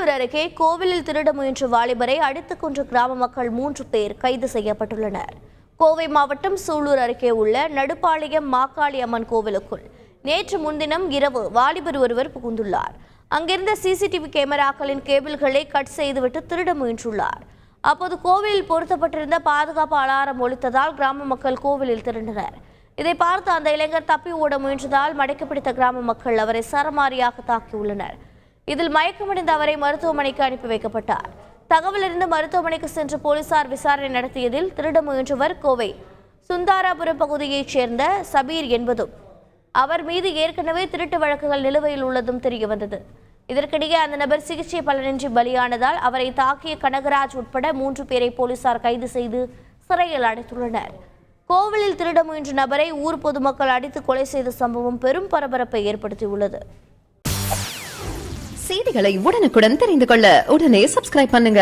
சூலூர் அருகே கோவிலில் திருட முயன்ற வாலிபரை அடித்துக் கொன்ற கிராம மக்கள் 3 பேர் கைது செய்யப்பட்டுள்ளனர். கோவை மாவட்டம் சூலூர் அருகே உள்ள நடுப்பாளையம் மாக்காளி அம்மன் கோவிலுக்குள் நேற்று முன்தினம் இரவு வாலிபர் ஒருவர் புகுந்துள்ளார். அங்கிருந்த சிசிடிவி கேமராக்களின் கேபிள்களை கட் செய்துவிட்டு திருட முயன்றுள்ளார். அப்போது கோவிலில் பொருத்தப்பட்டிருந்த பாதுகாப்பு அலாரம் ஒலித்ததால் கிராம மக்கள் கோவிலில் திரண்டனர். இதை பார்த்து அந்த இளைஞர் தப்பி ஓட முயன்றதால் மடக்கி பிடித்த கிராம மக்கள் அவரை சரமாரியாக தாக்கியுள்ளனர். இதில் மயக்கமடைந்த அவரை மருத்துவமனைக்கு அனுப்பி வைக்கப்பட்டார். தகவலறிந்து மருத்துவமனைக்கு சென்ற போலீசார் விசாரணை நடத்தியதில் திருட முயன்றவர் கோவை சுந்தாராபுரம் பகுதியைச் சேர்ந்த சபீர் என்பதும் அவர் மீது ஏற்கனவே திருட்டு வழக்குகள் நிலுவையில் உள்ளதும் தெரியவந்தது. இதற்கிடையே அந்த நபர் சிகிச்சை பலனின்றி பலியானதால் அவரை தாக்கிய கனகராஜ் உட்பட 3 பேரை போலீசார் கைது செய்து சிறையில் அடைத்துள்ளனர். கோவிலில் திருட முயன்ற நபரை ஊர் பொதுமக்கள் அடித்து கொலை செய்த சம்பவம் பெரும் பரபரப்பை ஏற்படுத்தியுள்ளது. செய்திகளை உடனுக்குடன் தெரிந்து கொள்ள உடனே சப்ஸ்கிரைப் பண்ணுங்க.